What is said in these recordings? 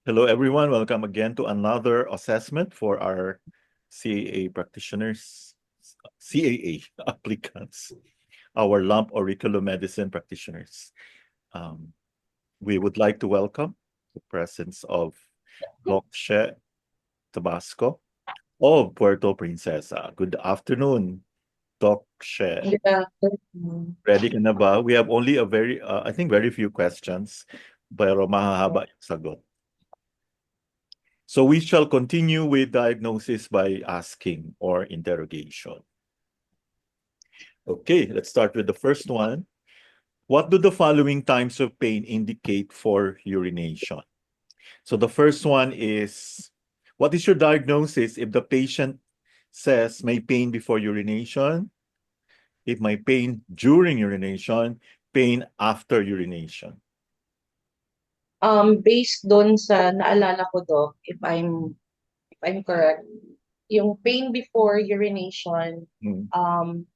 Hello, everyone. Welcome again to another assessment for our CAA practitioners, CAA applicants, our lump auriculomedicine practitioners. Um, we would like to welcome the presence of Doc She Tabasco of Puerto Princesa. Good afternoon, Doc She. Good afternoon. Ready ka na ba? We have only I think very few questions, pero mahahaba yung sagot. So we shall continue with diagnosis by asking or interrogation. Okay, let's start with the first one. What do the following times of pain indicate for urination? So the first one is, what is your diagnosis if the patient says may pain before urination, if may pain during urination, pain after urination? Based doon sa naalala ko, Doc, if I'm correct, yung pain before urination Hmm. um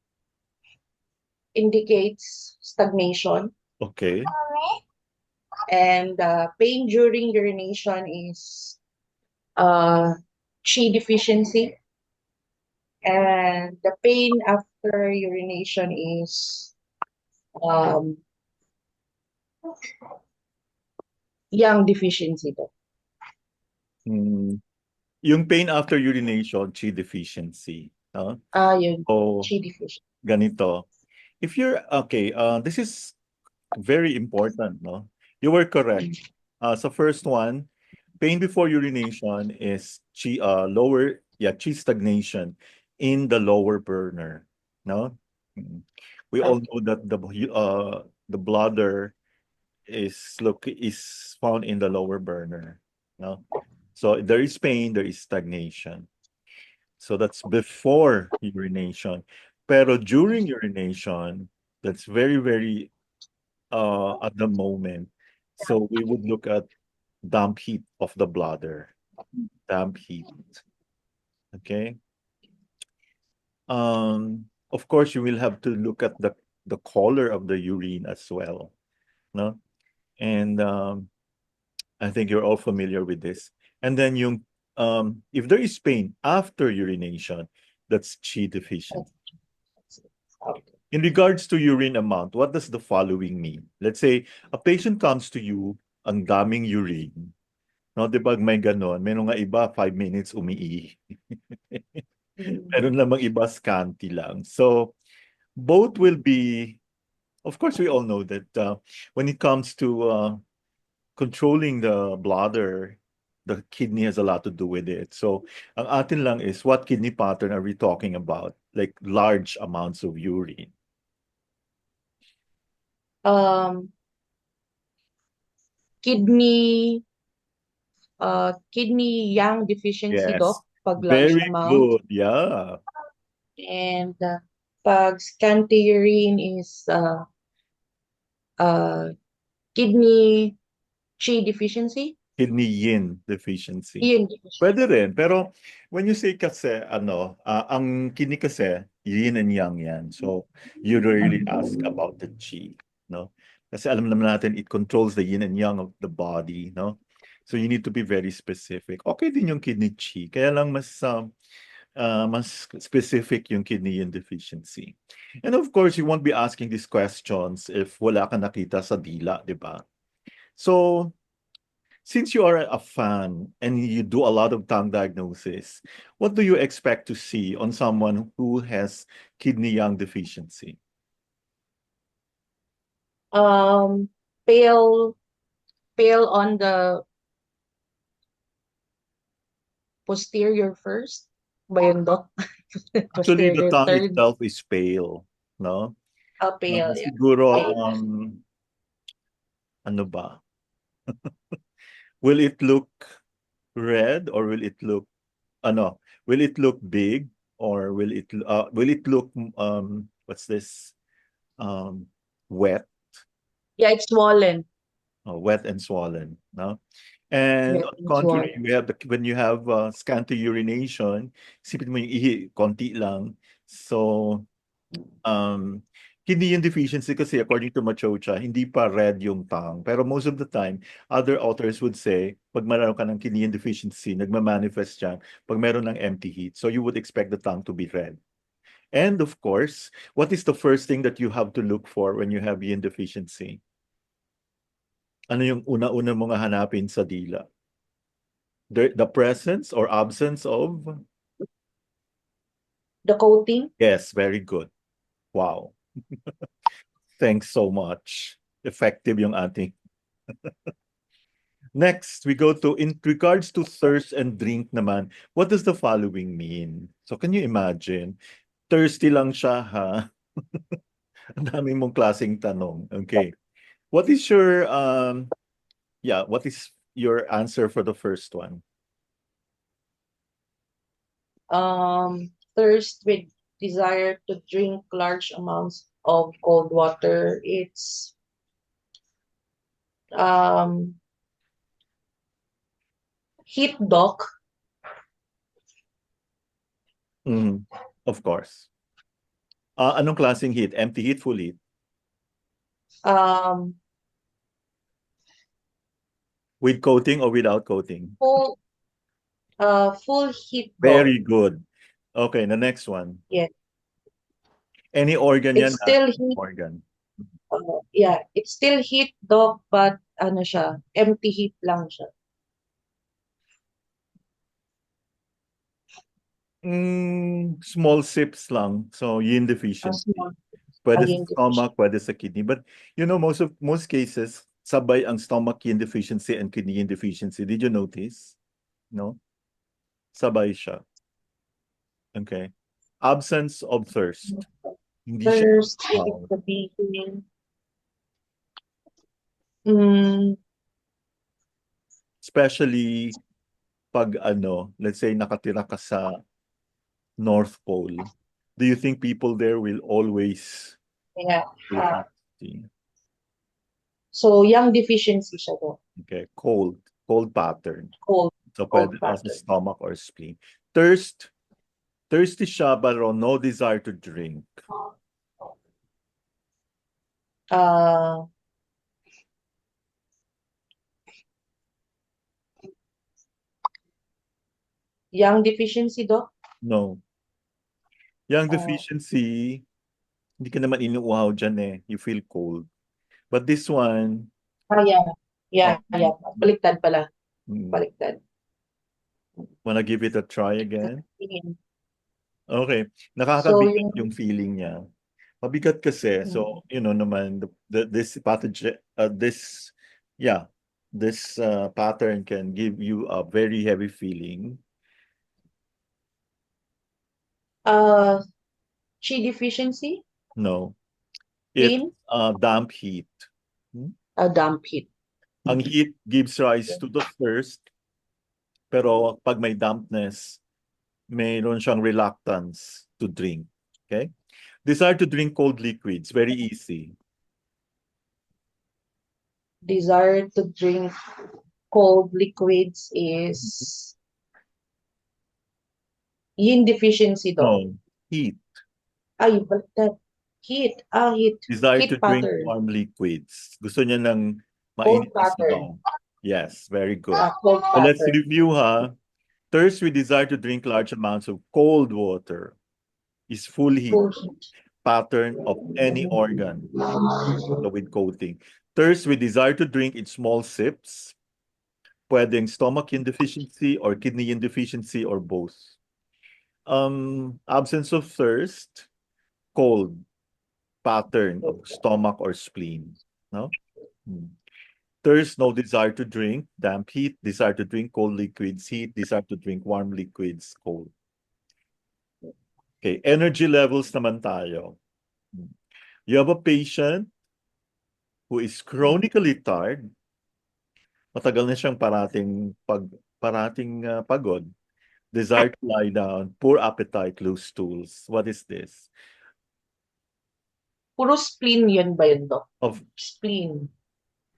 indicates stagnation, Okay. and pain during urination is uh chi deficiency, and the pain after urination is um yang deficiency, Doc. Hmm. Yung pain after urination, Chi deficiency. No? Yun, O chi deficiency. ganito. If you're okay, this is very important, no? You were correct. So first one, pain before urination is chi stagnation in the lower burner, no? Mm. We all Okay. know that the bladder is found in the lower burner, no? So there is pain, there is stagnation. So that's before urination. Pero during urination, that's very at the moment. So we would look at damp heat of the bladder. Damp heat. Okay. Of course, you will have to look at the color of the urine as well. No? And I think you're all familiar with this. And then if there is pain after urination, that's chi deficiency. Okay. In regards to urine amount, what does the following mean? Let's say a patient comes to you, ang daming urine. No, 'di ba may ganon? Meron nga iba 5 minutes umiihi. Mm. Meron namang iba scanty lang. So both will be, of course, we all know that when it comes to controlling the bladder, the kidney has a lot to do with it. So ang atin lang is what kidney pattern are we talking about? Like large amounts of urine. Um, kidney kidney yang deficiency, Yes. Doc, pag large Very amount. good. Yeah. And pag scanty urine is uh, kidney chi deficiency. Kidney yin deficiency. Yin deficiency. Pwede rin. Pero when you say kasi, ang kidney kasi, yin and yang yan. So, you really ask about the chi, no? Kasi alam naman natin, it controls the yin and yang of the body, no? So, you need to be very specific. Okay din yung kidney chi. Kaya lang mas specific yung kidney yin deficiency. And of course, you won't be asking these questions if wala ka nakita sa dila, di ba? So, since you are a fan and you do a lot of tongue diagnosis, what do you expect to see on someone who has kidney yang deficiency? Um, pale, pale on the posterior first. Ba yun, Doc? Actually, the Posterior tongue third. itself is pale, no? Pale, yeah. Siguro, Pale. ano ba? Will it look red or ano, will it look big or will it look, what's this? Um, wet, Yeah, it's swollen. wet and swollen, no? And Yeah, on the it's contrary, swollen. when you have scanty urination, isipin mo yung ihi, konti lang. So, um, Kidney deficiency kasi according to Machocha, hindi pa red yung tongue. Pero most of the time, other authors would say, pag meron ka ng kidney deficiency, nagma-manifest yan pag meron ng empty heat. So you would expect the tongue to be red. And of course, what is the first thing that you have to look for when you have yin deficiency? Ano yung una-una mong hanapin sa dila? The presence or absence of? The coating? Yes, very good. Wow. Thanks so much. Effective yung ating. Next, we go to, in regards to thirst and drink naman, what does the following mean? So can you imagine? Thirsty lang siya, ha? Ang dami mong klaseng tanong. Okay. What is your, what is your answer for the first one? Thirst with desire to drink large amounts of cold water. It's heat doc. Of course. Anong klaseng heat? Empty heat, full heat? Um, With coating or without coating? full heat doc. Very good. Okay, the next one. Yeah. Any organ yan? It's still heat. Organ. Yeah, it's still heat doc, but ano siya, empty heat lang siya. Small sips lang. So, yin deficiency. Pwede sa stomach, pwede sa kidney. But, you know, most cases, sabay ang stomach yin deficiency and kidney yin deficiency. Did you notice? No? Sabay siya. Okay. Absence of thirst. Hindi siya. Thirst, ibig sabihin. Especially pag let's say nakatira ka sa North Pole. Do you think people there will always So, yang deficiency siya do. Okay, cold pattern. Cold So pwede sa stomach or spleen. Thirsty siya pero no desire to drink. Yang deficiency do? No. Yang deficiency, hindi ka naman inuuhaw dyan eh. You feel cold. But this one... Yeah. Baliktad pala. Baliktad. Wanna give it a try again? Okay. Nakakabigat yung feeling niya. Mabigat kasi. So, you know naman, this pathogen, this pattern can give you a very heavy feeling. Qi deficiency? No. It's damp heat. Damp heat. Ang heat gives rise to the thirst, pero pag may dampness, mayroon siyang reluctance to drink. Okay? Desire to drink cold liquids, very easy. Desire to drink cold liquids is yin deficiency daw. No, heat. Ay, baliktad. Heat. Heat. Desire to drink warm liquids. Gusto niya ng mainit na sabaw. Yes, very good. So let's review ha. Thirst with desire to drink large amounts of cold water is full heat pattern of any organ with coating. Thirst with desire to drink in small sips, pwedeng stomach deficiency or kidney deficiency or both. Absence of thirst, cold pattern of stomach or spleen. No? Thirst, no desire to drink, damp heat, desire to drink cold liquids, heat, desire to drink warm liquids, cold. Okay, energy levels naman tayo. You have a patient who is chronically tired. Matagal na siyang parating pagod. Desire to lie down, poor appetite, loose stools. What is this? Puro spleen yun ba yun, Doc? Of spleen.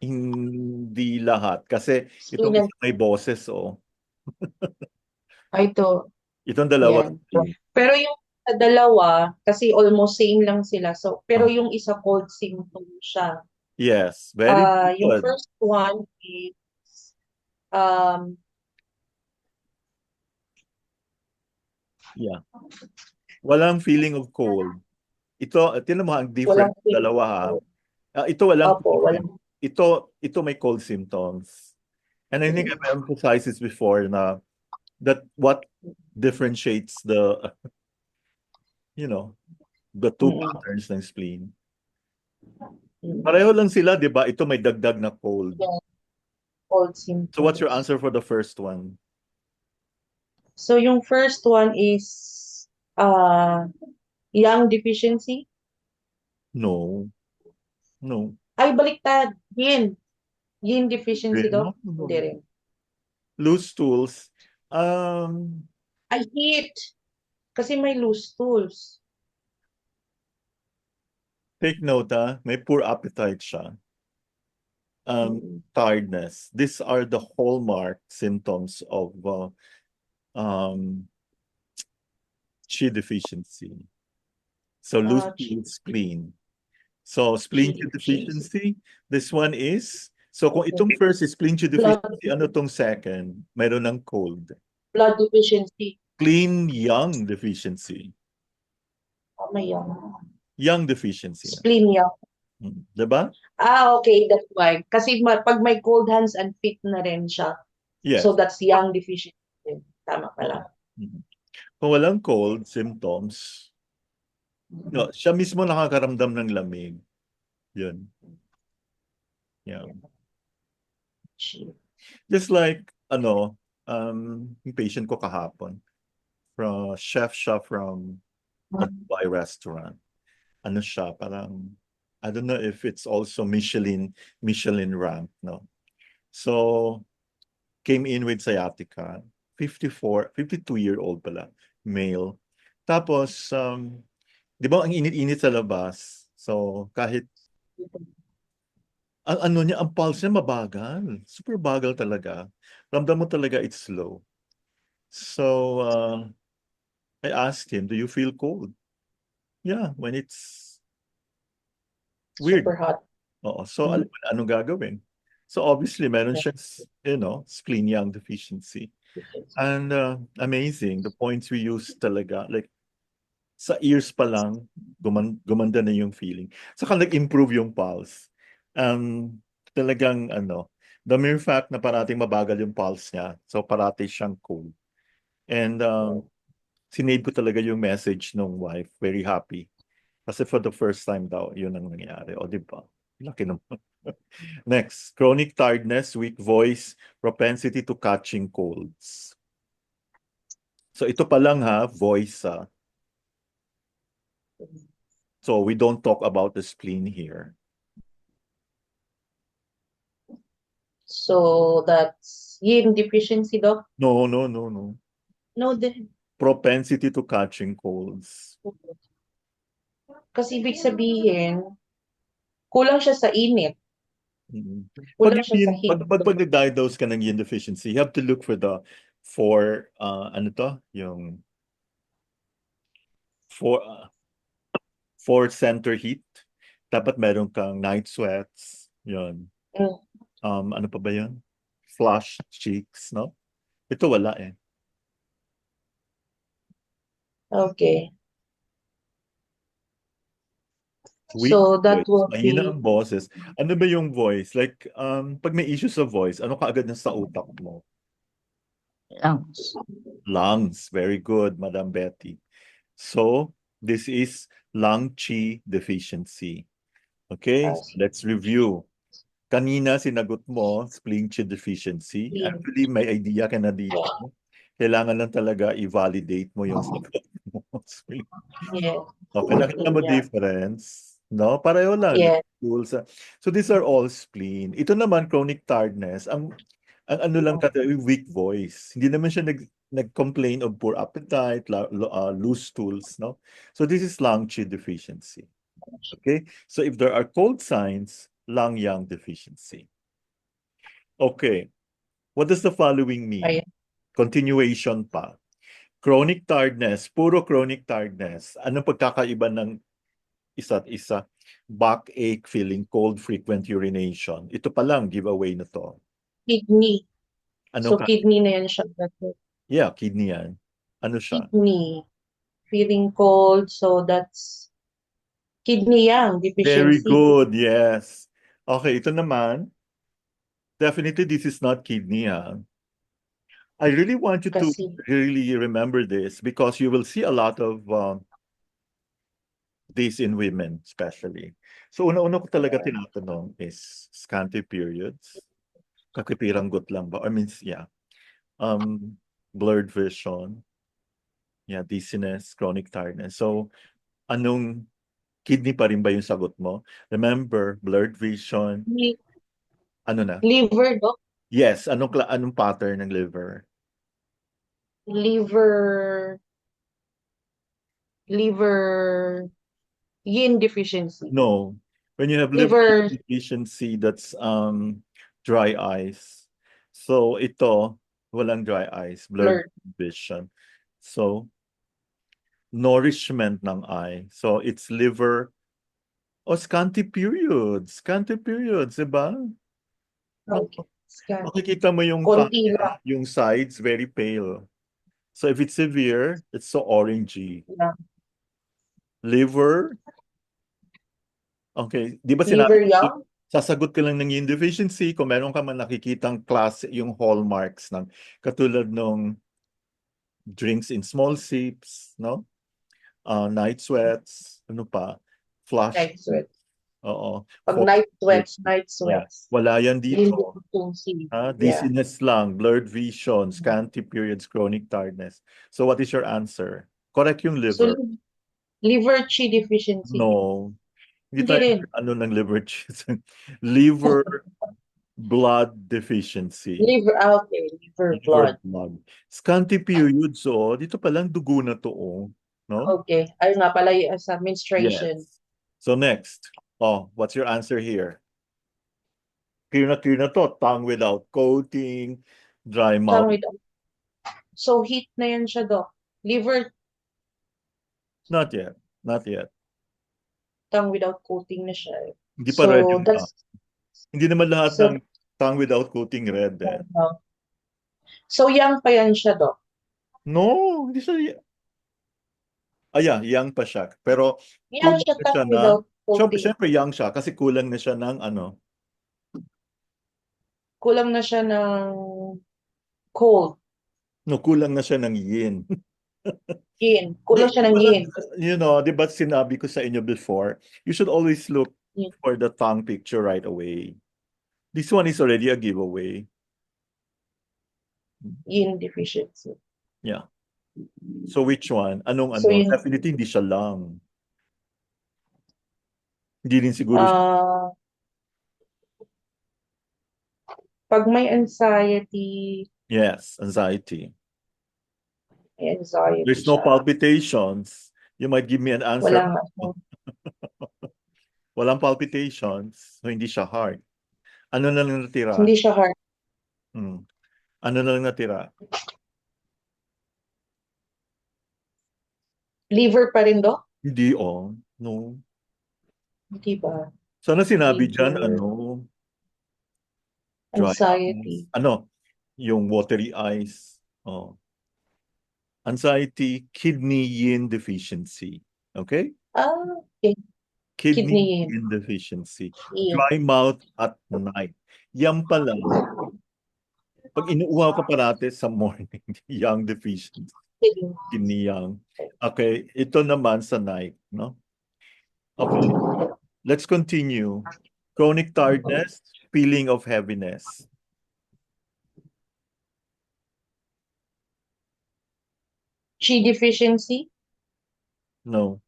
Hindi lahat. Kasi itong isa may boses, oh. Ito. Itong dalawa. Yeah. Pero yung sa dalawa, kasi almost same lang sila. So, pero Ah, yung isa cold symptom siya. yes, very Yung good. first one is um Yeah. Walang feeling of cold. Ito, tinan mo ang different walang dalawa ha. symptom. Ito walang Opo, cold walang. symptoms. Ito may cold symptoms. And I think I've emphasized this before na that what differentiates you know, the two Mm, patterns ng spleen. mm. Pareho lang sila, di ba? Ito may dagdag na cold. Yeah, cold So what's your symptoms. answer for the first one? So yung first one is uh yang deficiency. No. No. Ay, baliktad. Yin. Yin deficiency daw. No, no, Hindi no. rin. Loose stools. Um, Ay, heat. Kasi may loose stools. take note, may poor appetite siya. Mm. Tiredness. These are the hallmark symptoms of um, Qi deficiency. So loose stool, spleen. So spleen Qi Qi deficiency. deficiency. This one is, so kung Okay. itong first is spleen Qi Blood, deficiency, ano tong second? Meron ng cold. blood deficiency. Clean Yang deficiency. Oh, may yang. Yang deficiency. Spleen yang. Diba? Okay, that's why. Kasi pag may cold hands and feet na rin siya. So Yes. that's yang deficiency. Tama Oo. pala. Kung walang cold symptoms, no, siya mismo nakakaramdam ng lamig. Yun. Yeah. Qi. Just like, yung patient ko kahapon, chef siya from a Dubai restaurant. Ano siya, parang, I don't know if it's also Michelin rank, no? So, came in with sciatica, 52-year-old pala, male. Tapos, di ba ang init-init sa labas? So, kahit, ang ano niya, ang pulse niya mabagal. Super bagal talaga. Ramdam mo talaga it's slow. So, I asked him, do you feel cold? Yeah, when it's weird. Super hot. Oo. So, alam mo na anong gagawin. So, obviously, meron siya, spleen yang deficiency. And amazing, the points we use talaga, like, sa ears pa lang, gumanda na yung feeling. Saka nag-improve yung pulse. Talagang, the mere fact na parating mabagal yung pulse niya, so parati siyang cold. And sinave ko talaga yung message ng wife, very happy. Kasi for the first time daw, yun ang nangyari. O, di ba? Laki naman. Next, chronic tiredness, weak voice, propensity to catching colds. So ito pa lang ha, voice. So we don't talk about the spleen here. So that's yin deficiency, doc? No, no, no, no. No, then. Propensity to catching colds. Kasi ibig sabihin, kulang siya sa init. Mm. Kulang siya sa heat. Pag nag-diagnose ka ng yin deficiency, you have to look for the ano to? Yung for for center heat. Dapat meron kang night sweats. Yun. Mm. Ano pa ba yun? Flushed cheeks, no? Ito wala eh. Okay. Weak So that voice. will Mahina be ang boses. Ano ba yung voice? Like, pag may issues sa voice, ano kaagad na sa utak mo? lungs. Lungs. Very good, Madam Betty. So, this is lung qi deficiency. Okay, so let's review. Kanina sinagot mo, spleen qi deficiency. Actually, may idea ka na dito. Kailangan lang talaga i-validate mo yung sagot mo. Yes. Okay, nakita mo Yeah. difference? No? Pareho lang. Yes. So these are all spleen. Ito naman, chronic tiredness. Ang ano lang kasi, weak voice. Hindi naman siya nag-complain of poor appetite, loose stools, no? So this is lung qi deficiency. Okay? So if there are cold signs, lung yang deficiency. Okay. What does the following mean? Ayan. Continuation pa. Chronic tiredness, puro chronic tiredness. Anong pagkakaiba ng isa't isa? Backache, feeling cold, frequent urination. Ito pa lang, giveaway na to. Kidney. Anong So, ka? kidney na yan siya. Yeah, kidney yan. Ano siya? Kidney. Feeling cold. So, that's kidney yang Very deficiency. good, yes. Okay, ito naman. Definitely this is not kidney, ah. I really want you to Kasi, really remember this because you will see a lot of this in women, especially. So, una-una ko talaga tinatanong is scanty periods. Kakipiranggot lang ba? I mean, yeah. Blurred vision. Yeah, dizziness, chronic tiredness. So, anong kidney pa rin ba yung sagot mo? Remember, blurred vision. Ano na? liver, doc. Yes, anong pattern ng liver? Liver, liver, yin deficiency. No. When you have liver Liver, deficiency, that's dry eyes. So ito, walang dry eyes, blurred blurred. vision. So nourishment ng eye. So it's liver o scanty periods. Scanty periods, diba? Okay. Scan. Makikita mo yung Konti lang. yung sides very pale. So if it's severe, it's so orangey. Yeah. Liver, okay, di ba Liver sinabi yang. sasagot ka lang ng yin deficiency kung meron ka man nakikitang class, yung hallmarks ng katulad nung drinks in small sips, no? Night sweats, ano pa? Flush. Night sweats. Oo. Pag Fo- night sweats, Yeah. Wala yan Yin dito. deficiency. Yeah. Dizziness lang, blurred vision, scanty periods, chronic tiredness. So what is your answer? Correct yung So, liver. liver chi deficiency. No. Hindi Hindi tayo rin. ano ng liver liver blood deficiency. Liver, okay. Liver blood. Scanty periods, oh. Dito pa lang dugo na to, oh. No? Okay. Ayun nga pala yung sa menstruation. Yes. So next. Oh, what's your answer here? Clear na to. Tongue without coating, dry mouth. Tongue without. So, heat na yan siya, doc. Liver, Not yet. Not yet. tongue without coating na siya. Hindi pa red yung tongue. That's, Hindi naman lahat so, ng tongue without coating red, eh. so, yang pa yan siya, doc. No, hindi siya. Yeah, young pa siya. Pero Yang siya kulang na siya tongue na, without coating. syempre young siya kasi kulang na siya ng ano, Kulang na siya ng cold. no, kulang na siya ng yin. Yin. Kulang siya ng yin. You know, di ba sinabi ko sa inyo before, you should always look Yin. for the tongue picture right away. This one is already a giveaway. Yin deficiency. Yeah. So which one? Anong So, ano? yun. Definitely hindi siya lang. Hindi rin siguro siya. Pag may anxiety, Yes, anxiety. may anxiety There's no siya. palpitations. You might give me an answer. Wala nga. Walang palpitations. So hindi siya heart. Ano na lang natira? Hindi siya heart. Ano na lang natira? Liver pa rin, doc? Hindi, oh. No. Hindi ba? Sana sinabi Liver. dyan, ano? Dry Anxiety. eyes. Ano? Yung watery eyes. Oh. Anxiety, kidney yin deficiency. Okay? Okay. Kidney Kidney yin deficiency. yin. Dry mouth at night. Yan pala. Pag inuuhaw ka parate sa morning, yang deficiency. Kidney yang. Okay, ito naman sa night, no? Okay. Let's continue. Chronic tiredness, feeling of heaviness. Chi deficiency? No.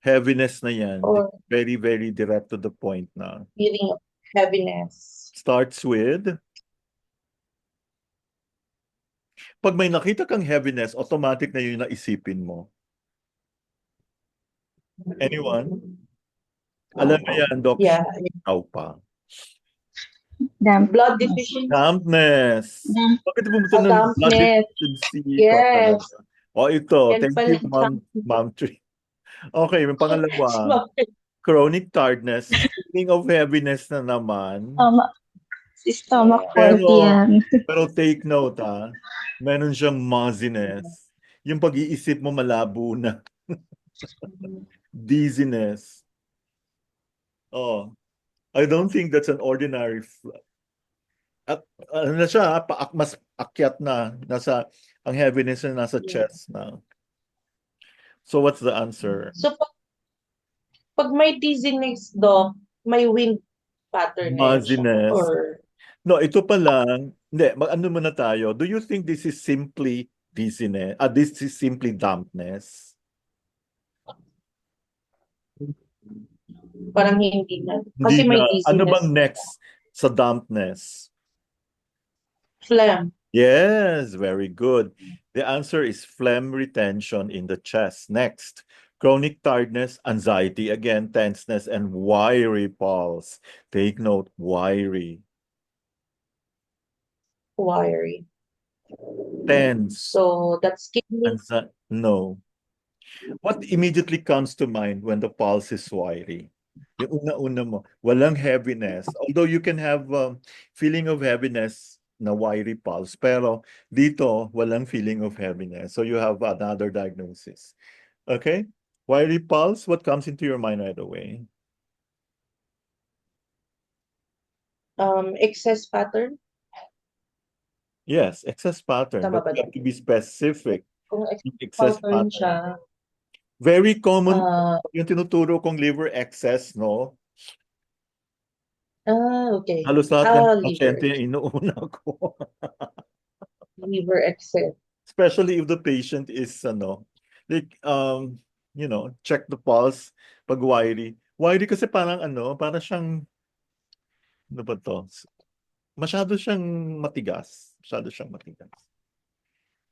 Heaviness na yan. Or Very, very direct to the point na. feeling of heaviness? Starts with, pag may nakita kang heaviness, automatic na yun na isipin mo. Anyone? Alam mo yan, Doc. Yeah. Ikaw pa. Blood deficiency? Dampness. Bakit pumunta ng blood Dampness. deficiency? Yes. O ito, Yan thank pala you, Ma'am, Ma'am Tree. Okay, yung si pangalawa, Ma'am. chronic tiredness, feeling of heaviness na naman. Si stomach faulty Pero, yan. pero take note meron siyang muzziness. Yung pag-iisip mo malabo na. Dizziness. Oh, I don't think that's an ordinary at ano na siya, mas akyat na, ang heaviness na nasa chest na. So what's the answer? So, pag may dizziness, Doc, may wind pattern na yan siya. Muzziness. Or, No, ito pa lang. Hindi, mag-ano muna tayo. Do you think this is simply dizziness? This is simply dampness? parang hindi na. Hindi Kasi may na. Ano dizziness. bang next sa dampness? Phlegm. Yes, very good. The answer is phlegm retention in the chest. Next, chronic tiredness, anxiety, again, tenseness, and wiry pulse. Take note, wiry. Wiry. Tense. So, that's kidney. No. What immediately comes to mind when the pulse is wiry? Yung una-una mo, walang heaviness. Although you can have feeling of heaviness na wiry pulse, pero dito, walang feeling of heaviness. So you have another diagnosis. Okay? Wiry pulse, what comes into your mind right away? Excess pattern. Yes, excess pattern, Tama but ba, you Doc? have to be specific. Kung excess Excess pattern pattern. siya, Very common ah, yung tinuturo kong liver excess, no? okay. Halos lahat ng Liver. pasyente inuuna ko. Liver excess. Especially if the patient is like check the pulse pag wiry. Wiry kasi parang para siyang ano ba to? Masyado siyang matigas. Masyado siyang matigas.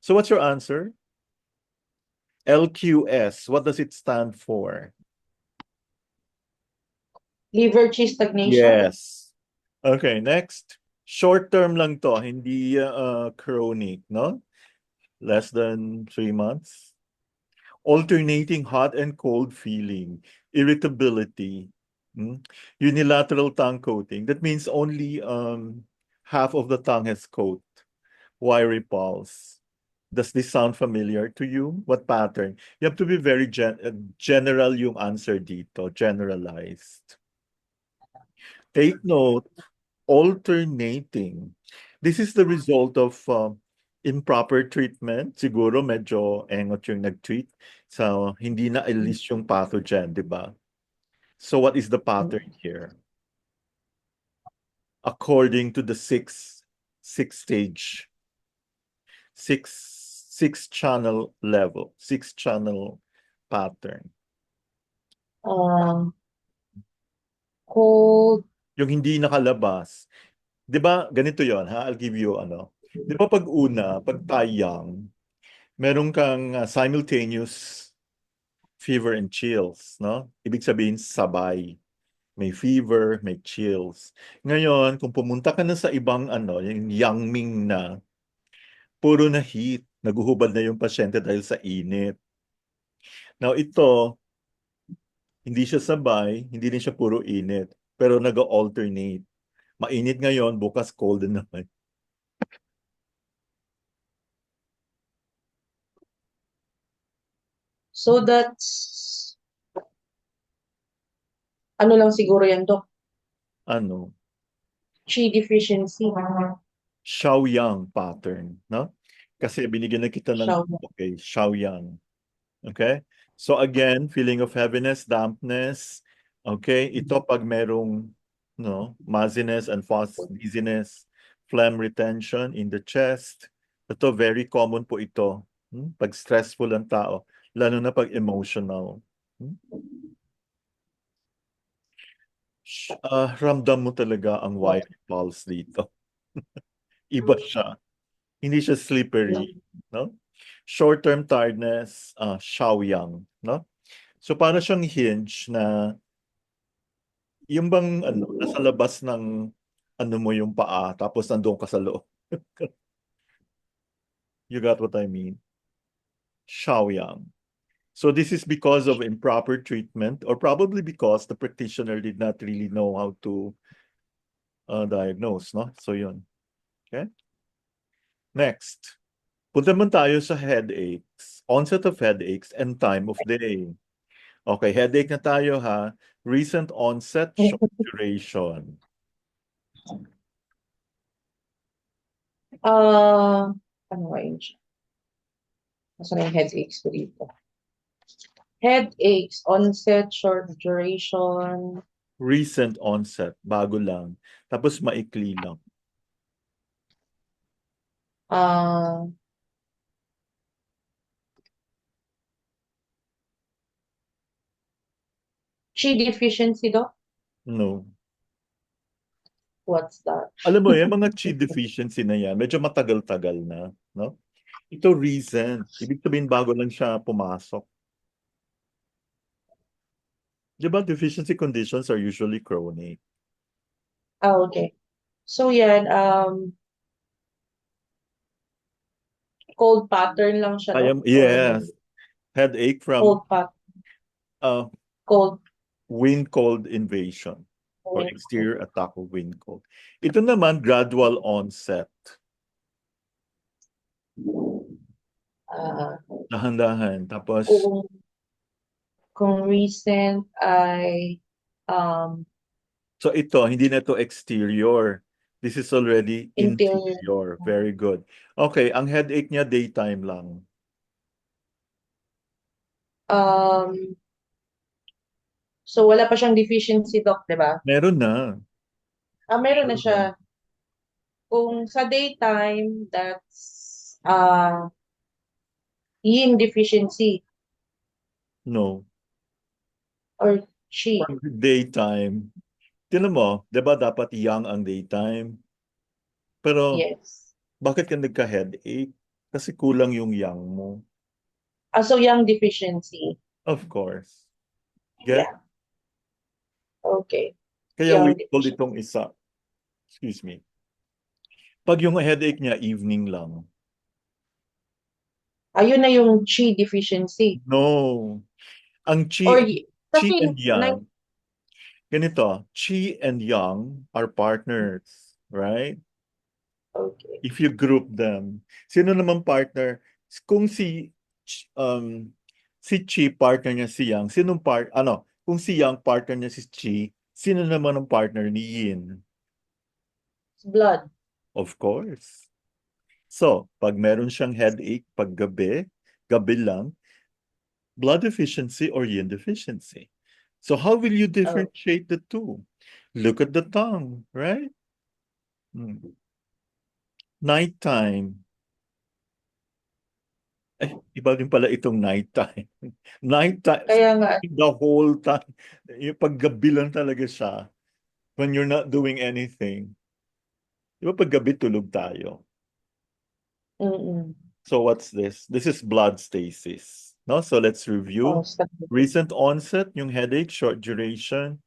So what's your answer? LQS. What does it stand for? Liver chi stagnation. Yes. Okay, next. Short term lang to, hindi chronic, no? Less than 3 months. Alternating hot and cold feeling, irritability, unilateral tongue coating. That means only half of the tongue has coat. Wiry pulse. Does this sound familiar to you? What pattern? You have to be very general yung answer dito, generalized. Take note, alternating. This is the result of improper treatment. Siguro medyo engot yung nag-treat. So, hindi na alis yung pathogen, di ba? So, what is the pattern here? According to the six channel level, 6 channel pattern. Cold. Yung hindi nakalabas. Di ba, ganito yon ha? I'll give you Di ba pag tayang, meron kang simultaneous fever and chills, no? Ibig sabihin, sabay. May fever, may chills. Ngayon, kung pumunta ka na sa ibang yung Yangming na, puro na heat. Naguhubad na yung pasyente dahil sa init. Now, ito, hindi siya sabay, hindi din siya puro init, pero nag-alternate. Mainit ngayon, bukas cold na naman. So that's ano lang siguro yan, Doc? Ano? Chi deficiency. Shaoyang pattern, no? Kasi binigyan na kita ng Shaoyang. Okay? So again, feeling of heaviness, dampness. Okay? Ito pag merong muzziness and dizziness, phlegm retention in the chest. Ito very common po ito. Pag stressful ang tao, lalo na pag emotional. Ramdam mo talaga ang wiry pulse dito. Iba siya. Hindi siya slippery, no? Short-term tiredness, Shaoyang, no? So para siyang hinge na yung bang nasa labas ng mo yung paa tapos nandoon ka sa loob. You got what I mean? Shaoyang. So this is because of improper treatment, or probably because the practitioner did not really know how to diagnose, no? So yun. Okay? Next. Punta naman tayo sa headaches. Onset of headaches and time of day. Okay, headache na tayo ha. Recent onset, short duration. Ano nga yun siya? Nasaan na yung headaches ko dito? Headaches, onset, short duration. Recent onset, bago lang. Tapos maikli lang. Ah, Qi deficiency, Doc? No. What's that? Alam mo, yung mga chi deficiency na yan, medyo matagal-tagal na, no? Ito recent. Ibig sabihin bago lang siya pumasok. Di ba deficiency conditions are usually chronic? Okay. So yan, cold pattern lang siya, Doc? Yes. Headache from Cold uh, cold wind cold invasion or wind. exterior attack of wind cold. Ito naman gradual onset. Ah, Dahan-dahan. Tapos kung recent ay so ito, hindi na to exterior. This is already interior. interior. Very good. Okay, ang headache niya daytime lang. So wala pa siyang deficiency, Doc, di ba? Meron na. Meron na siya. Kung sa daytime, that's yin deficiency No. or qi. Pag daytime, tinan mo, di ba dapat yang ang daytime? Pero Yes. bakit ka nagka-headache? Kasi kulang yung yang mo. So yang deficiency. Of course. Get? Yeah. Okay. Kaya Yang wait deficiency. itong isa. Excuse me. Pag yung headache niya, evening lang. Ayun na yung qi deficiency. No. Ang Or chi kasi and yang, ganito, chi and yang are partners, right? okay. If you group them, sino naman partner? Kung si Chi partner niya si Yang, kung si Yang partner niya si Chi, sino naman ang partner ni Yin? Blood. Of course. So, pag meron siyang headache pag gabi lang, blood deficiency or yin deficiency. So how will you differentiate the two? Look at the tongue, right? Nighttime. Iba din pala itong nighttime. Nighttime, Kaya nga, the whole time. Yung paggabi lang talaga siya. When you're not doing anything. Di ba paggabi tulog tayo? So what's this? This is blood stasis. No? So let's review. Recent onset, yung headache, short duration.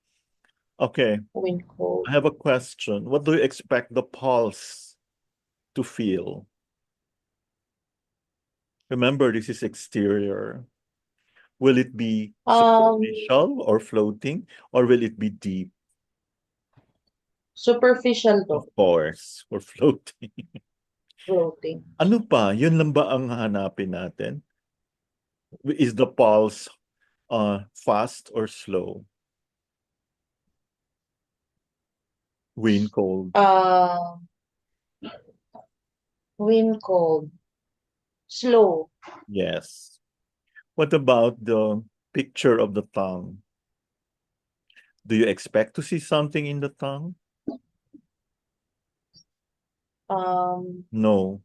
Okay, wind cold. I have a question. What do you expect the pulse to feel? Remember, this is exterior. Will it be superficial or floating, or will it be deep? Superficial, Doc. Of course, or floating. Floating. Ano pa? Yun lang ba ang hanapin natin? Is the pulse fast or slow? Wind cold. Wind cold. Slow. Yes. What about the picture of the tongue? Do you expect to see something in the tongue? No.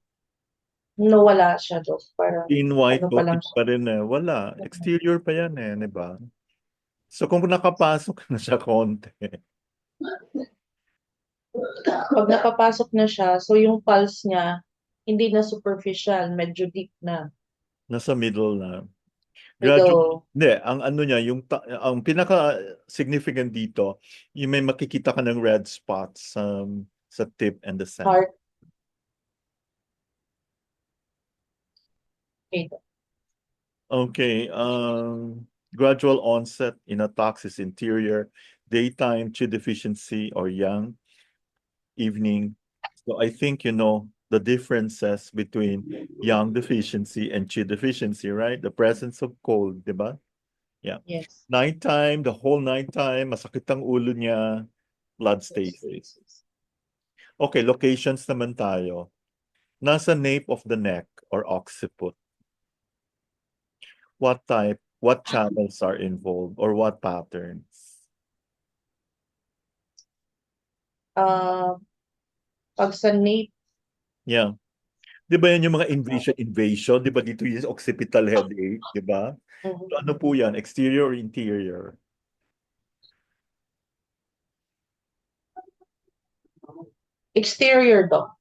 No, wala siya, Doc. Parang, In white ano pa lang coating pa rin eh. Wala. Exterior pa yan eh, di ba? So kung nakapasok na siya konti, Pag nakapasok na siya, so yung pulse niya, hindi na superficial, medyo deep na. nasa middle na. Gradually, Middle. hindi, ang ano niya, ang pinaka-significant dito, yung may makikita ka ng red spots sa tip and the center. Heart. Okay. Okay, gradual onset in attacks is interior, daytime, qi deficiency or yang, evening. So I think you know the differences between yang deficiency and qi deficiency, right? The presence of cold, diba? Yeah. Yes. Nighttime, the whole nighttime, masakit ang ulo niya, blood stasis. Okay, locations naman tayo. Nasa nape of the neck or occiput. What type, what channels are involved or what patterns? Pag sa nape, Yeah. Di ba yan yung mga invasion? Di ba dito yung occipital headache? Di ba? mhm, So, ano po yan? Exterior or interior? exterior daw.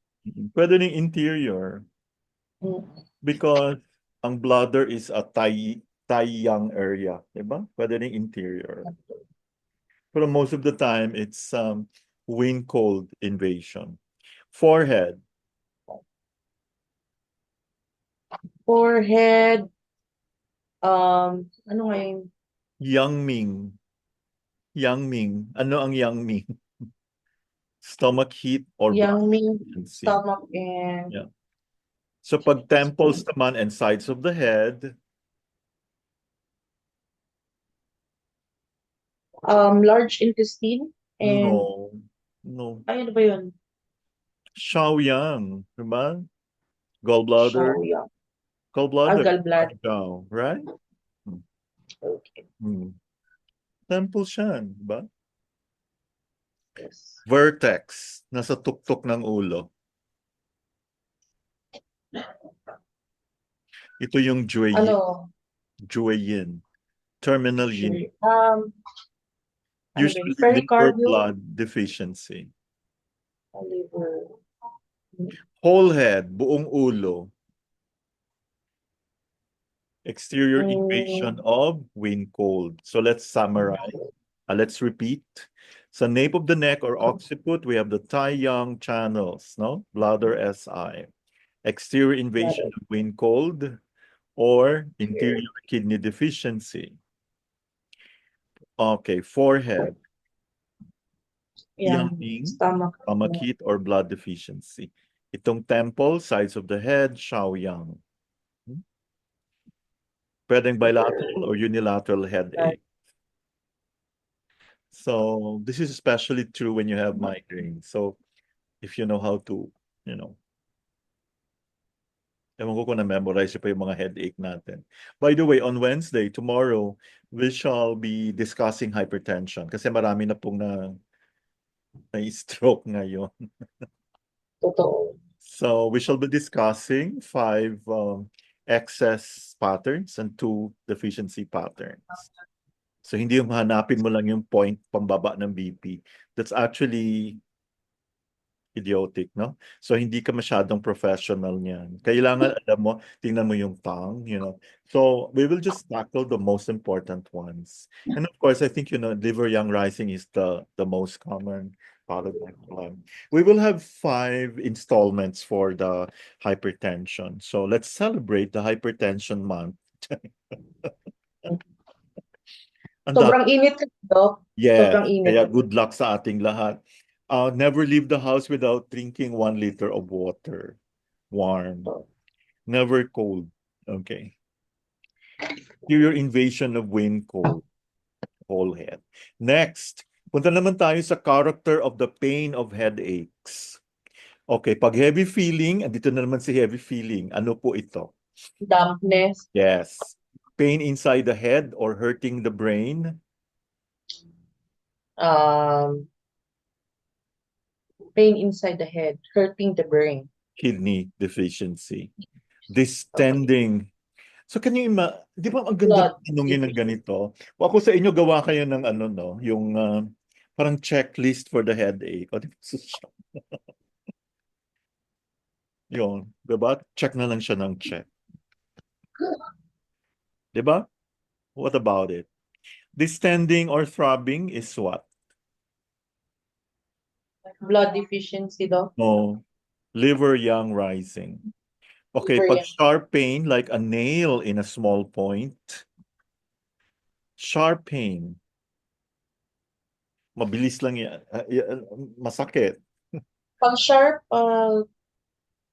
Pwede rin interior Mm. because ang bladder is a taiyang area. Di ba? Pwede rin interior. Pero most of the time, it's wind cold invasion. Forehead, Forehead, ano nga yung Yangming. Yangming. Ano ang Yangming? Stomach heat or blood Yang deficiency. stomach and Yeah. So pag temples naman and sides of the head, large intestine and no. No. ay, ano ba yun? Shaoyang, diba? Gallbladder, Shaoyang. gallbladder, Gallbladder. Shao, right? Okay. Temple siya, diba? Yes. Vertex, nasa tuktok ng ulo. Ito yung Ano? Jueyin, terminal yin. Ano ba yun? Usually liver Pericardial. blood deficiency. Liver. Whole head, buong ulo. Exterior invasion of wind cold. So let's summarize. Let's repeat. Sa nape of the neck or occiput, we have the Taiyang channels, no? Bladder SI. Exterior invasion of wind cold or interior kidney deficiency. Okay, forehead, Yan. yangming, Stomach. stomach heat or blood deficiency. Itong temple, sides of the head, Shaoyang. Pwedeng bilateral or unilateral headache. So this is especially true when you have migraine. So if you know how to, you know, ewan ko kung na-memorize pa yung mga headache natin. By the way, on Wednesday, tomorrow, we shall be discussing hypertension kasi marami na pong na-stroke ngayon. Totoo. So we shall be discussing 5 excess patterns and 2 deficiency patterns. So hindi yung hanapin mo lang yung point pambaba ng BP. That's actually idiotic, no? So hindi ka masyadong professional niyan. Kailangan alam mo, tingnan mo yung tongue, you know. So we will just tackle the most important ones. And of course, I think you know liver yang rising is the most common part of my problem. We will have 5 installments for the hypertension. So let's celebrate the hypertension month. Ang Sobrang init kasi, Doc. Yes, Sobrang init. kaya good luck sa ating lahat. Never leave the house without drinking 1 liter of water. Warm. Never cold. Okay. Your invasion of wind cold. Whole head. Next, punta naman tayo sa character of the pain of headaches. Okay, pag heavy feeling, andito na naman si heavy feeling. Ano po ito? Dampness. Yes. Pain inside the head or hurting the brain. Pain inside the head, hurting the brain. Kidney deficiency. Distending. So can you di ba ang ganda Blood. tanungin ng ganito? O ako sa inyo gawa kayo ng ano no, yung parang checklist for the headache. O, di ba? Yun, diba? Check na lang siya ng check. Diba? What about it? Distending or throbbing is what? Blood deficiency, Doc. No. Liver yang rising. Okay, Liver pag yang. sharp pain, like a nail in a small point. Sharp pain. Mabilis lang yan. Masakit. Pag sharp,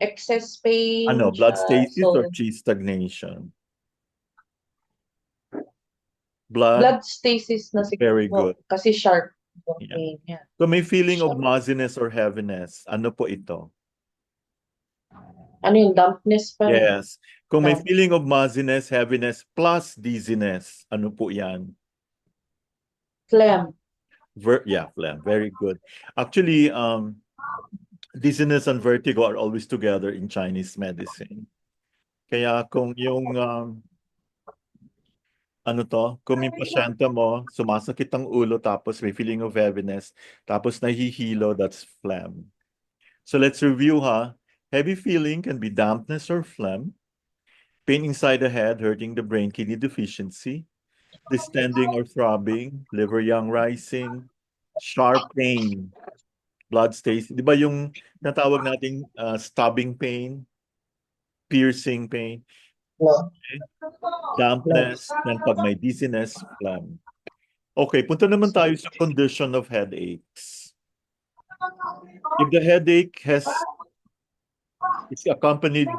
excess pain Ano, blood siya. stasis or So, chi stagnation? Blood, blood stasis na very siguro. good. Kasi sharp yung Yeah. pain niya. So may feeling of Sharp. muzziness or heaviness. Ano po ito? Ano yung dampness pa rin? Yes. Kung may Damp. feeling of muzziness, heaviness, plus dizziness, ano po yan? Phlegm. Yeah, phlegm. Very good. Actually, dizziness and vertigo are always together in Chinese medicine. Kaya kung yung kung yung pasyente mo, sumasakit ang ulo tapos may feeling of heaviness, tapos nahihilo, that's phlegm. So let's review ha. Heavy feeling can be dampness or phlegm, pain inside the head, hurting the brain, kidney deficiency, distending or throbbing, liver yang rising, sharp pain, blood stasis. Di ba yung natawag nating stabbing pain, piercing pain, No. dampness, then pag may dizziness, phlegm. Okay, punta naman tayo sa condition of headaches. If the headache is accompanied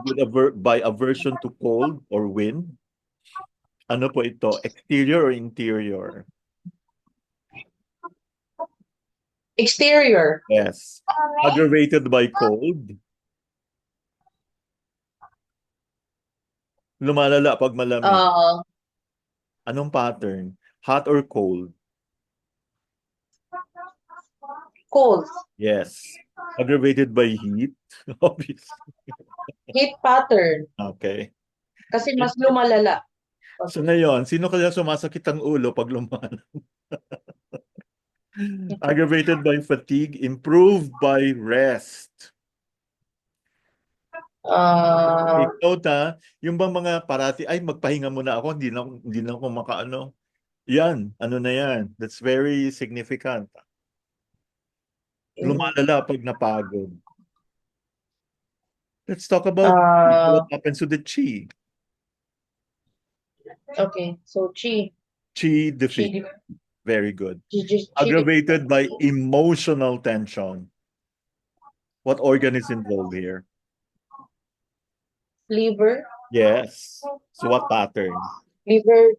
with by aversion to cold or wind, ano po ito? Exterior or interior? Exterior. Yes. Aggravated by cold. Lumalala pag malamig. Anong pattern? Hot or cold? Cold. Yes. Aggravated by heat. Obviously. Heat pattern. Okay. Kasi mas lumalala. So ngayon, sino kaya sumasakit ang ulo pag lumala? Aggravated by fatigue, improved by rest. Take note ha, yung bang mga parati, ay magpahinga muna ako, hindi na ako makaano. Yan, ano na yan. That's very significant. Lumalala pag napagod. Let's talk about what happens to the chi. Okay, so chi. Chi deficiency. Very good. Chi Aggravated by emotional tension. What organ is involved here? liver. Yes. So what pattern? Liver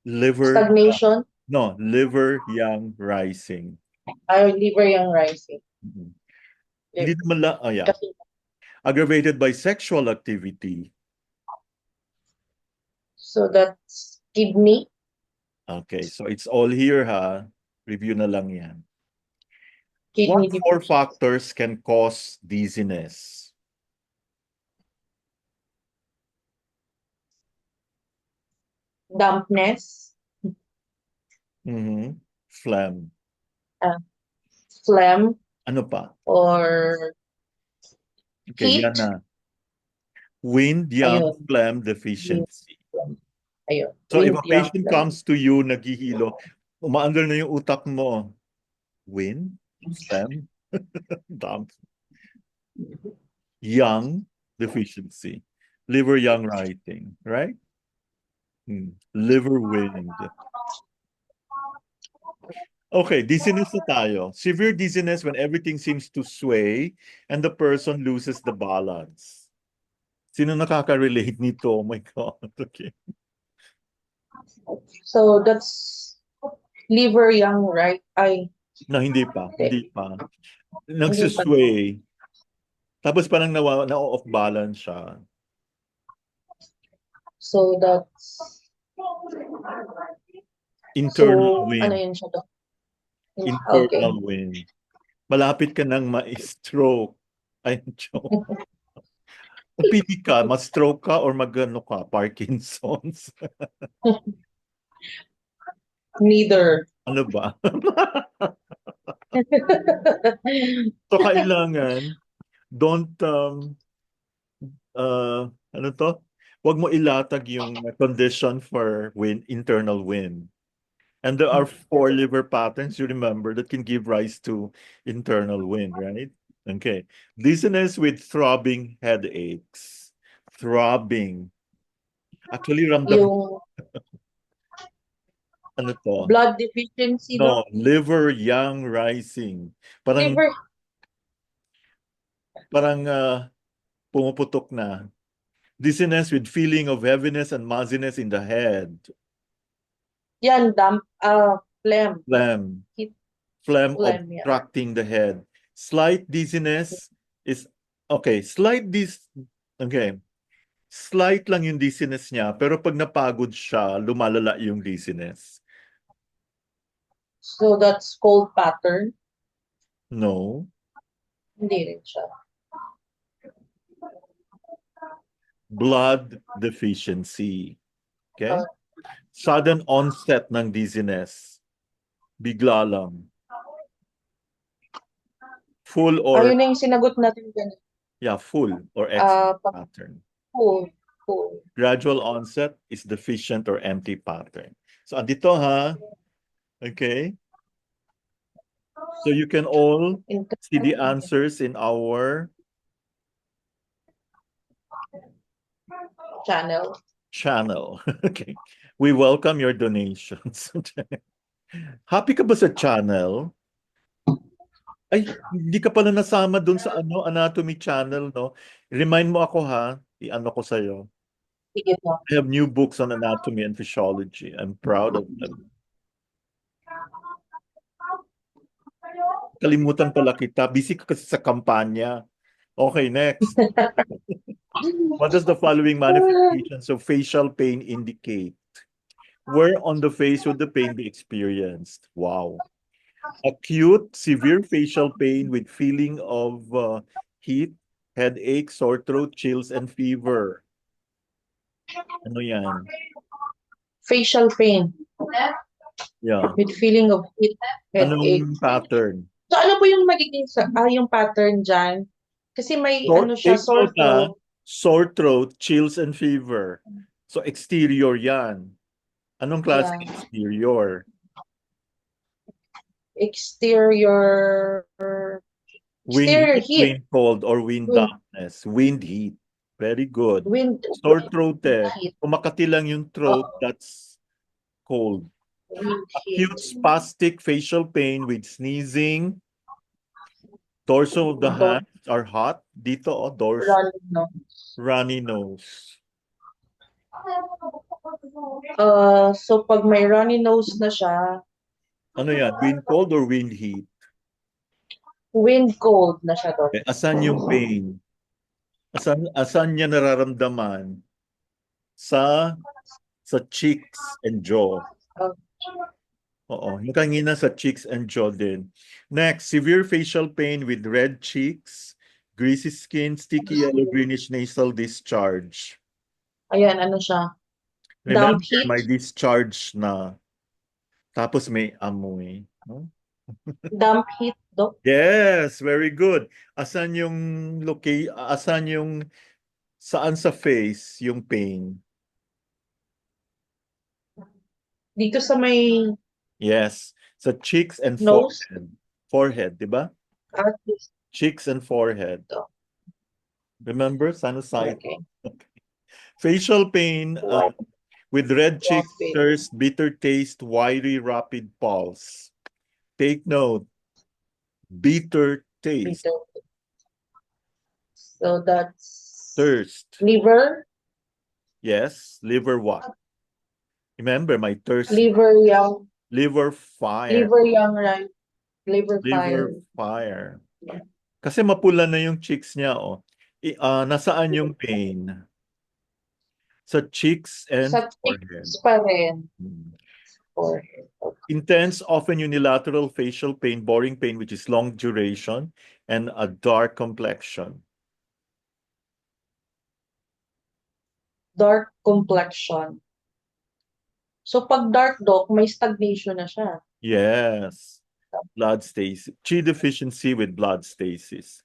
Liver. stagnation. No, liver yang rising. Liver yang rising. Hindi naman yeah. Kasi Aggravated by sexual activity. so that's kidney. Okay, so it's all here ha. Review na lang yan. Kidney What 4 factors can cause dizziness? Dampness. Phlegm. Phlegm. Ano pa? Or Okay, heat. yan na. Wind, yang, Ayun. phlegm deficiency. Ayun. So if Wind, a patient yang, comes to you, naghihilo, umaandar na yung utak mo. Wind, phlegm, damp. Yang deficiency. Liver yang rising, right? Liver wind. Okay, dizziness na tayo. Severe dizziness when everything seems to sway and the person loses the balance. Sino nakaka-relate nito? Oh my God. Okay. So that's liver yang right? No, hindi pa. Hindi pa. Hindi pa. Nagsisway. Tapos parang na-off balance siya. So that's Internal ano wind. yun siya? Internal wind. Malapit ka nang ma-stroke. Ay, joke. Kung pili ka, ma-stroke ka or mag-ano ka, Parkinson's. Neither. Ano ba? So kailangan, don't, ano to? Huwag mo ilatag yung condition for internal wind. And there are 4 liver patterns, you remember, that can give rise to internal wind, right? Okay. Dizziness with throbbing headaches. throbbing. Actually, ramdam Yung ano to? blood deficiency, No, Doc. liver yang rising. Parang Liver. pumuputok na. Dizziness with feeling of heaviness and muzziness in the head. Yan, phlegm. Phlegm. Heat Phlegm phlegm, yeah. obstructing the head. Slight dizziness is okay. Okay. Slight lang yung dizziness niya, pero pag napagod siya, lumalala yung dizziness. So that's cold pattern. No. Hindi rin siya. Blood deficiency. Okay? Sudden onset ng dizziness. Bigla lang. Full or Ayun na yung sinagot natin dyan. full or extra Pag pattern. full. Gradual onset is deficient or empty pattern. So andito ha. Okay? So you can all see the answers in our channel. Okay. We welcome your donations. Happy ka ba sa channel? Ay, hindi ka pala nasama dun sa anatomy channel, no? Remind mo ako ha. I-ano ko sa'yo. Sige po. I have new books on anatomy and physiology. I'm proud of them. Kalimutan pala kita. Busy ka kasi sa kampanya. Okay, next. What does the following manifestations of facial pain indicate? Where on the face would the pain be experienced? Wow. Acute, severe facial pain with feeling of heat, headache, sore throat, chills, and fever. Ano yan? Facial pain Yeah. with feeling of heat, headache. Anong pattern? So ano po yung magiging yung pattern dyan? Kasi may Take sore note, ha? throat. Sore throat, chills, and fever. So exterior yan. Anong klase Yeah. exterior? Exterior Wind heat, heat. wind cold, or wind Wind. dampness. Wind heat. Very good. Wind Sore throat heat. Kung makati lang yung throat, that's cold. Wind heat. Acute spastic facial pain with sneezing. Torso of the hands are hot. Dito, dorsal. Runny nose. Runny nose. So pag may runny nose na siya, Ano yan? Wind cold or wind heat? wind cold na siya, Doc. Okay. Asan yung pain? Asan niya nararamdaman? Sa cheeks and jaw. Oo, yung kanina sa cheeks and jaw din. Next, severe facial pain with red cheeks, greasy skin, sticky yellow greenish nasal discharge. Ayan, ano siya? Remember, Damp heat? may discharge na. Tapos may amoy. No? Damp heat, Doc. Yes, very good. Asan saan sa face yung pain? Dito sa may Yes, sa cheeks and nose. Forehead, di ba? Artist. Cheeks and forehead. Remember, sinusitis. Okay. Facial pain with red cheeks, Rapid. thirst, bitter taste, wiry, rapid pulse. Take note, bitter taste. Bitter. So that's Thirst. liver. Yes, liver what? Remember, my thirst. Liver young. Liver fire. Liver young, right? Liver fire. Kasi mapula na yung cheeks niya, oh. Nasaan yung pain? Sa cheeks and Sa forehead. cheeks pa rin. Forehead. Intense, often unilateral facial pain, boring pain, which is long duration, and a dark complexion. Dark complexion. So pag dark, Doc, may stagnation na siya. Yes. Blood stasis. Chi deficiency with blood stasis.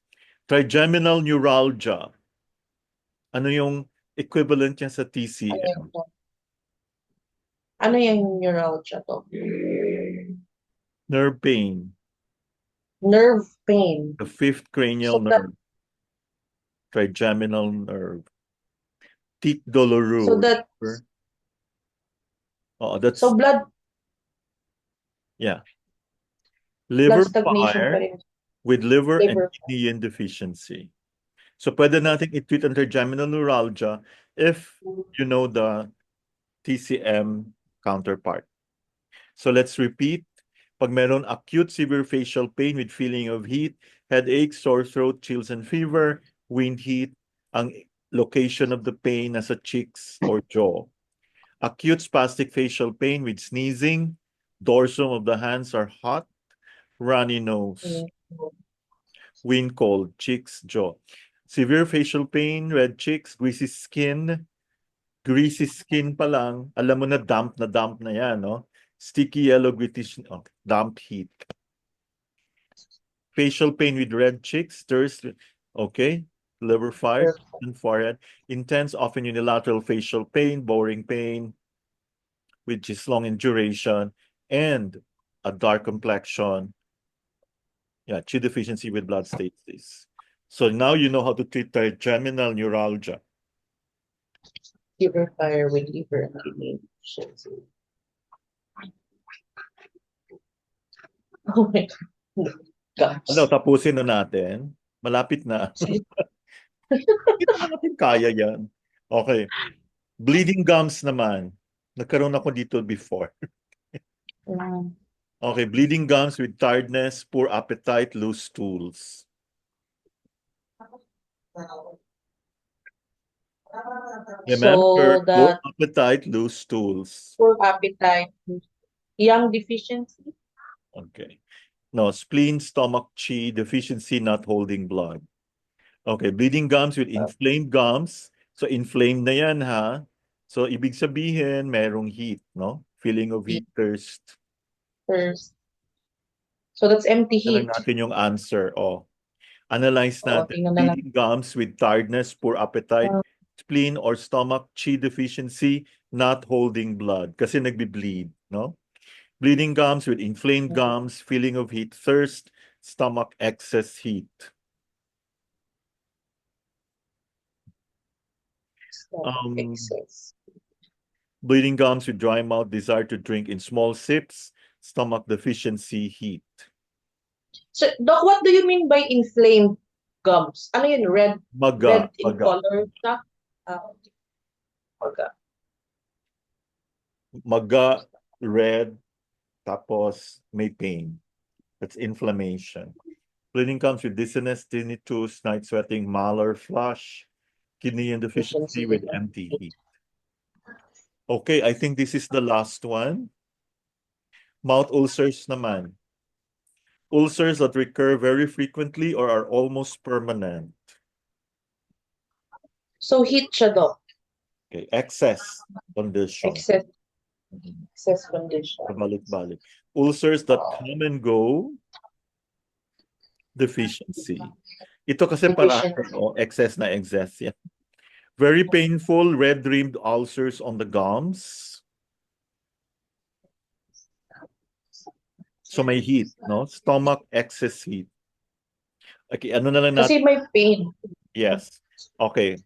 Trigeminal neuralgia. Ano yung equivalent niya sa TCM? Ano yung neuralgia, Doc? Nerve pain. Nerve pain. The fifth cranial So nerve. Trigeminal nerve. tic douloureux. So that's remember? Oh, that's so blood liver stagnation pa fire rin. with liver and Liver. kidney yin deficiency. So pwede nating i-treat ang trigeminal neuralgia if you know the TCM counterpart. So let's repeat. Pag meron acute severe facial pain with feeling of heat, headache, sore throat, chills and fever, wind heat, ang location of the pain nasa cheeks or jaw. Acute spastic facial pain with sneezing, dorsum of the hands are hot, runny nose, wind cold, cheeks, jaw. Severe facial pain, red cheeks, greasy skin pa lang, alam mo na damp na yan, no? Sticky yellow gritty, damp heat. Facial pain with red cheeks, thirst, okay? Liver fire and forehead. Intense, often unilateral facial pain, boring pain, which is long in duration, and a dark complexion. Yeah, chi deficiency with blood stasis. So now you know how to treat trigeminal neuralgia. Liver fire with liver and kidney deficiency. Oh my gosh. Ano, tapusin na natin. Malapit na. Hindi na natin kaya yan. Okay. Bleeding gums naman. Nagkaroon ako dito before. Okay, bleeding gums with tiredness, poor appetite, loose stools. Remember, So poor that appetite, loose stools. poor appetite, yang deficiency. Okay. No, spleen, stomach, chi, deficiency, not holding blood. Okay, bleeding gums with inflamed gums. So inflamed na yan ha. So ibig sabihin, merong heat, no? Feeling of heat, thirst. First. So that's empty Tingnan heat. natin yung answer. Oh. Analyze Oo, natin. tingnan na lang. Bleeding gums with tiredness, poor appetite, spleen or stomach, chi deficiency, not holding blood. Kasi nagbi-bleed, no? Bleeding gums with inflamed gums, feeling of heat, thirst, stomach, excess heat. Excess. Bleeding gums with dry mouth, desire to drink in small sips, stomach deficiency, heat. So, Doc, what do you mean by inflamed gums? Ano yun? Red Maga, in maga. color siya? Okay. Maga, red, tapos may pain. That's inflammation. Bleeding comes with dizziness, tinnitus, night sweating, malar, flush, kidney deficiency with empty heat. Okay, I think this is the last one. Mouth ulcers naman. Ulcers that recur very frequently or are almost permanent. So, heat siya, Doc. Okay, excess condition. Excess condition. Balik-balik. Ulcers that come and go, deficiency. Ito kasi para excess na excess yan. Very painful, red-rimmed ulcers on the gums. So may heat, no? Stomach, excess heat. Okay, ano na lang natin? Kasi may pain. Yes. Okay.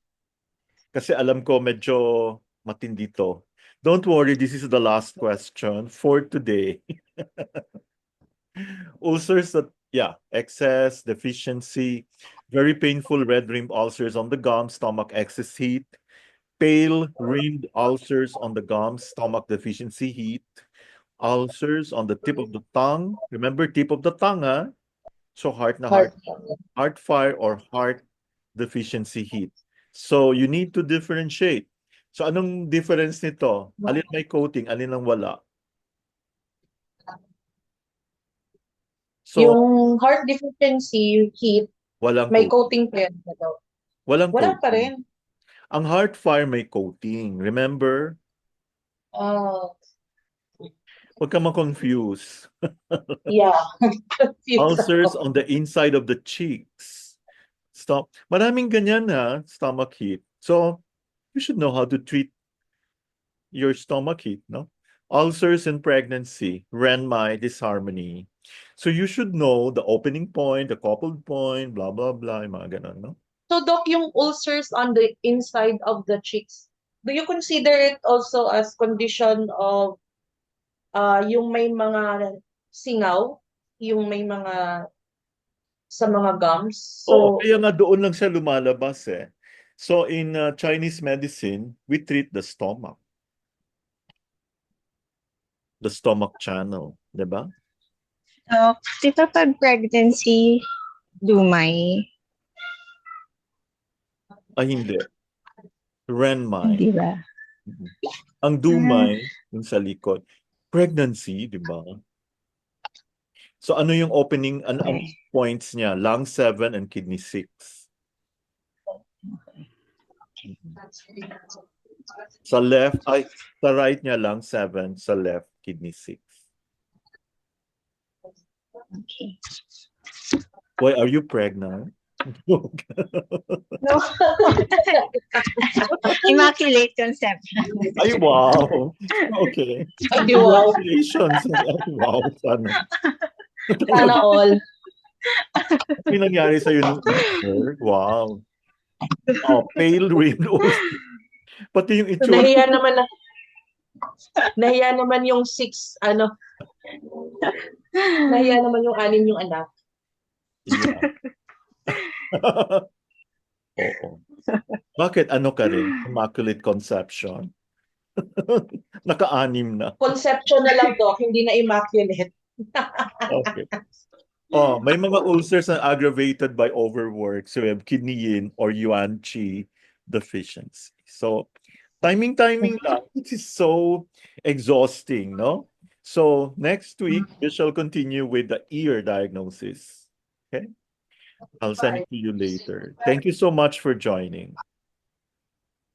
Kasi alam ko medyo matindi to. Don't worry, this is the last question for today. Ulcers that, excess, deficiency, very painful red-rimmed ulcers on the gums, stomach, excess heat, pale rimmed ulcers on the gums, stomach, deficiency, heat, ulcers on the tip of the tongue. Remember, tip of the tongue, ha? So heart na heart. Heart fire or heart deficiency heat. So you need to differentiate. So anong difference nito? Alin may coating, alin ang wala? So, yung heart deficiency heat, walang may coating. coating pa yan. Walang Wala coating. pa rin. Ang heart fire may coating. Remember? Huwag ka ma-confuse. Yeah. Ulcers on the inside of the cheeks. Maraming ganyan ha, stomach heat. So, you should know how to treat your stomach heat, no? Ulcers in pregnancy, Renmai, disharmony. So you should know the opening point, the coupled point, blah, blah, blah, yung mga ganon, no? So, Doc, yung ulcers on the inside of the cheeks, do you consider it also as condition of yung may mga singaw, yung may mga sa mga gums? Oo, So, kaya nga doon lang siya lumalabas eh. So in Chinese medicine, we treat the stomach channel, 'di ba? So, di ba pag pregnancy, dumay? Ay hindi, renmai. Hindi ba? Mhm. Ang dumay yung sa likod. Pregnancy, 'di ba? So ano yung opening, ang Okay. points niya? Lung 7 and kidney 6. Sa left, ay, sa right niya lung 7, sa left kidney 6. Okay. Why are you pregnant? No. Immaculate conception. Ay, wow. Okay. ay, wow. Congratulations. Ay, wow. Sana. Sana all. May nangyari sa'yo nung Easter. Wow. Oh, pale red ulcer. Pati yung So, itsura. nahiya naman yung nahiya naman yung 6 yung anak. Yeah. Oo. Bakit ano ka rin? Immaculate conception. Naka-anim na. Conception na lang, Doc, hindi na immaculate. Okay. Oh, may mga ulcers na aggravated by overwork. So we have kidney yin or yuan qi deficiency. So timing lang. It is so exhausting, no? So next week we shall continue with the ear diagnosis. Okay? I'll send it to you later. Thank you so much for joining.